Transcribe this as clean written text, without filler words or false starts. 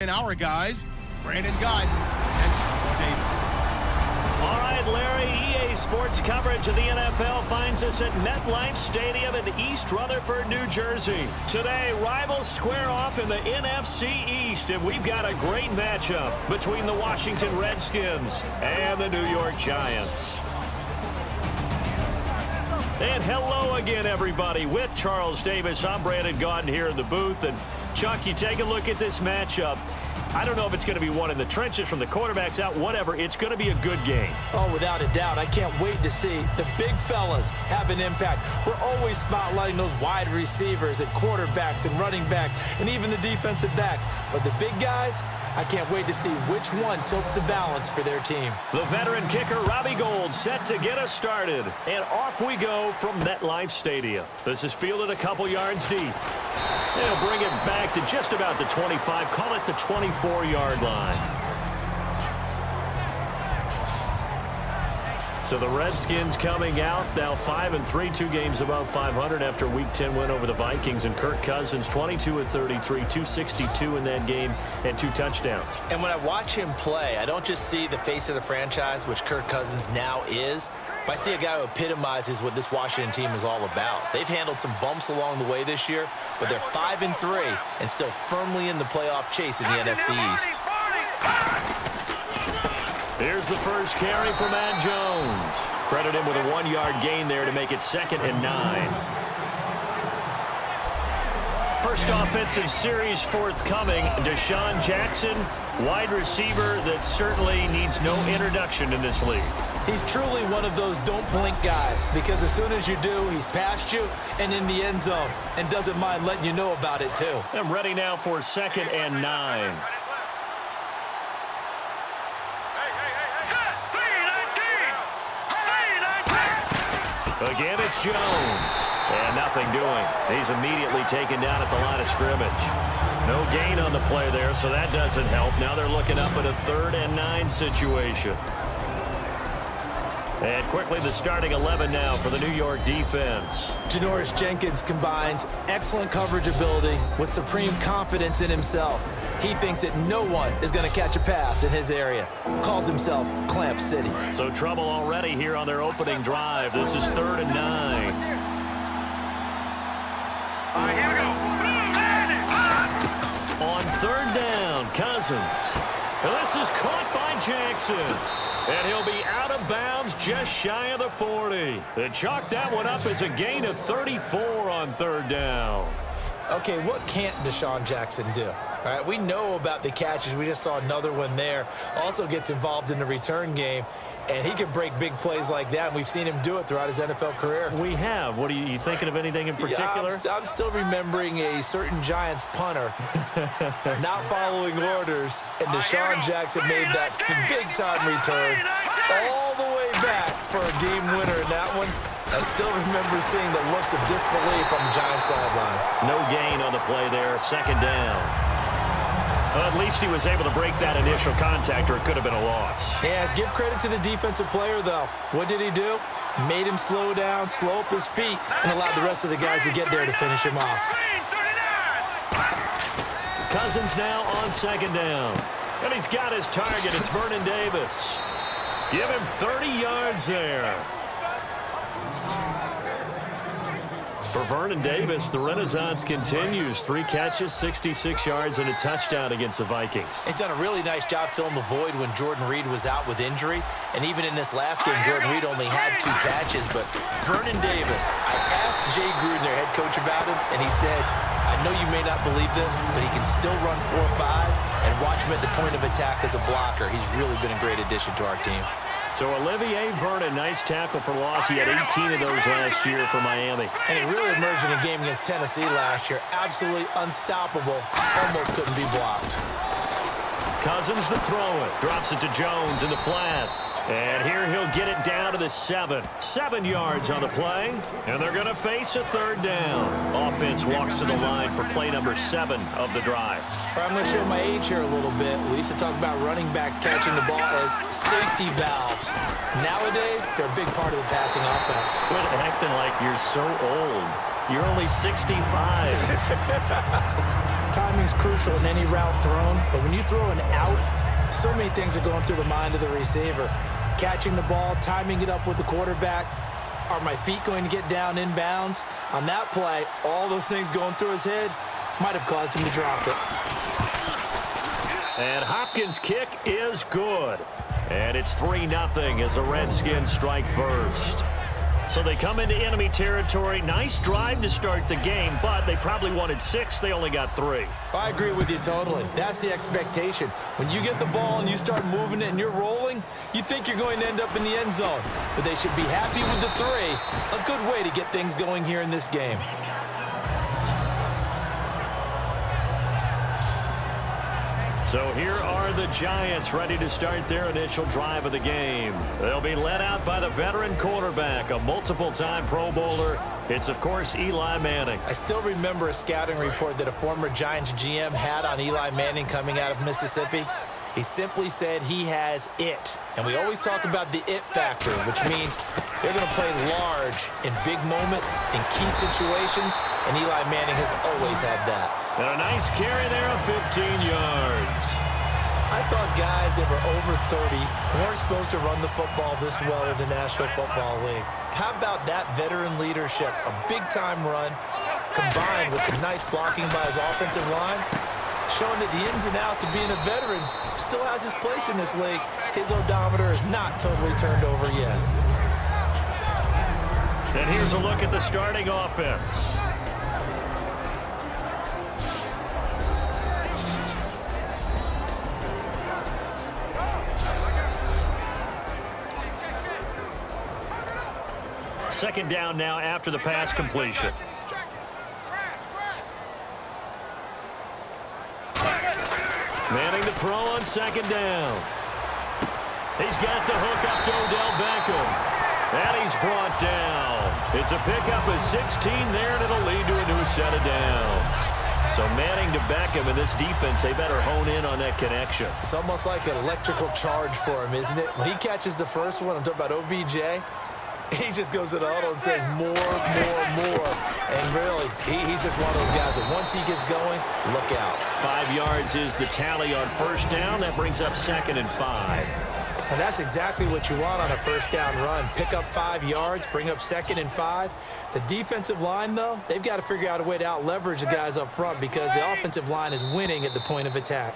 and our guys, Brandon Guyton and Joe Davis. All right, Larry, EA Sports coverage of the NFL finds us at MetLife Stadium in East Rutherford, New Jersey. Today, rivals square off in the NFC East, and we've got a great matchup between the Washington Redskins and the New York Giants. And hello again, everybody. With Charles Davis, I'm Brandon Guyton here in the booth. And, Chuck, you take a look at this matchup. I don't know if it's going to be one in the trenches from the quarterbacks out, whatever. It's going to be a good game. Oh, without a doubt. I can't wait to see the big fellas have an impact. We're always spotlighting those wide receivers and quarterbacks and running backs and even the defensive backs. But the big guys, I can't wait to see which one tilts the balance for their team. The veteran kicker, Robbie Gould, set to get us started. And off we go from MetLife Stadium. This is fielded a couple yards deep. They'll bring it back to just about the 25, call it the 24-yard line. So the Redskins coming out now 5-3, 2 games above 500 after Week 10 win over the Vikings. And Kirk Cousins 22 of 33, 262 in that game and 2 touchdowns. And when I watch him play, I don't just see the face of the franchise, which Kirk Cousins now is, but I see a guy who epitomizes what this Washington team is all about. They've handled some bumps along the way this year, but they're 5-3 and still firmly in the playoff chase in the NFC East. Here's the first carry for Matt Jones. Credit him with a 1-yard gain there to make it 2nd and 9. First offensive series forthcoming. Deshaun Jackson, wide receiver that certainly needs no introduction in this league. He's truly one of those don't blink guys, because as soon as you do, he's past you and in the end zone and doesn't mind letting you know about it too. I'm ready now for 2nd and 9. Again, it's Jones. And nothing doing. He's immediately taken down at the line of scrimmage. No gain on the play there, so that doesn't help. Now they're looking up at a 3rd and 9 situation. And quickly the starting 11 now for the New York defense. Janoris Jenkins combines excellent coverage ability with supreme confidence in himself. He thinks that no one is going to catch a pass in his area. Calls himself Clamp City. So trouble already here on their opening drive. This is 3rd and 9. All right, here we go. On 3rd down, Cousins. And this is caught by Jackson. And he'll be out of bounds just shy of the 40. They chalked that one up as a gain of 34 on 3rd down. Okay, what can't Deshaun Jackson do? All right, we know about the catches. We just saw another one there. Also gets involved in the return game, and he can break big plays like that, and we've seen him do it throughout his NFL career. We have. What are you thinking of anything in particular? Yeah, I'm still remembering a certain Giants punter not following orders, and Deshaun Jackson made that big-time return all the way back for a game winner in that one. I still remember seeing the looks of disbelief on the Giants sideline. No gain on the play there, 2nd down. Well, at least he was able to break that initial contact, or it could have been a loss. Yeah, give credit to the defensive player, though. What did he do? Made him slow down, slow up his feet, and allowed the rest of the guys to get there to finish him off. Cousins now on 2nd down. And he's got his target. It's Vernon Davis. Give him 30 yards there. For Vernon Davis, the renaissance continues. 3 catches, 66 yards, and a touchdown against the Vikings. He's done a really nice job filling the void when Jordan Reed was out with injury. And even in this last game, Jordan Reed only had 2 catches. But Vernon Davis, I asked Jay Gruden, their head coach, about him, and he said, I know you may not believe this, but he can still run 4-5 and watch him at the point of attack as a blocker. He's really been a great addition to our team. So Olivier Vernon, nice tackle for loss. He had 18 of those last year for Miami. And he really emerged in a game against Tennessee last year. Absolutely unstoppable. Almost couldn't be blocked. Cousins to throw it. Drops it to Jones in the flat. And here he'll get it down to the 7. 7 yards on the play. And they're going to face a 3rd down. Offense walks to the line for play number 7 of the drive. I'm going to show my age here a little bit. We used to talk about running backs catching the ball as safety valves. Nowadays, they're a big part of the passing offense. Quit acting like you're so old. You're only 65. Timing's crucial in any route thrown, but when you throw an out, so many things are going through the mind of the receiver. Catching the ball, timing it up with the quarterback. Are my feet going to get down inbounds? On that play, all those things going through his head might have caused him to drop it. And Hopkins' kick is good. And it's 3-0 as the Redskins strike first. So they come into enemy territory. Nice drive to start the game, but they probably wanted 6. They only got 3. I agree with you totally. That's the expectation. When you get the ball and you start moving it and you're rolling, you think you're going to end up in the end zone. But they should be happy with the 3. A good way to get things going here in this game. So here are the Giants ready to start their initial drive of the game. They'll be led out by the veteran quarterback, a multiple-time Pro Bowler. It's, of course, Eli Manning. I still remember a scouting report that a former Giants GM had on Eli Manning coming out of Mississippi. He simply said he has it. And we always talk about the it factor, which means they're going to play large in big moments, in key situations, and Eli Manning has always had that. And a nice carry there of 15 yards. I thought guys that were over 30 weren't supposed to run the football this well in the National Football League. How about that veteran leadership? A big-time run combined with some nice blocking by his offensive line, showing that the ins and outs of being a veteran still has his place in this league. His odometer is not totally turned over yet. And here's a look at the starting offense. Second down now after the pass completion. Manning to throw on second down. He's got the hook up to Odell Beckham. And he's brought down. It's a pickup of 16 there, and it'll lead to a new set of downs. So Manning to Beckham in this defense, they better hone in on that connection. It's almost like an electrical charge for him, isn't it? When he catches the first one, I'm talking about OBJ, he just goes to the huddle and says more. And really, he's just one of those guys that once he gets going, look out. 5 yards is the tally on first down. That brings up 2nd and 5. And that's exactly what you want on a first down run. Pick up 5 yards, bring up 2nd and 5. The defensive line, though, they've got to figure out a way to out-leverage the guys up front because the offensive line is winning at the point of attack.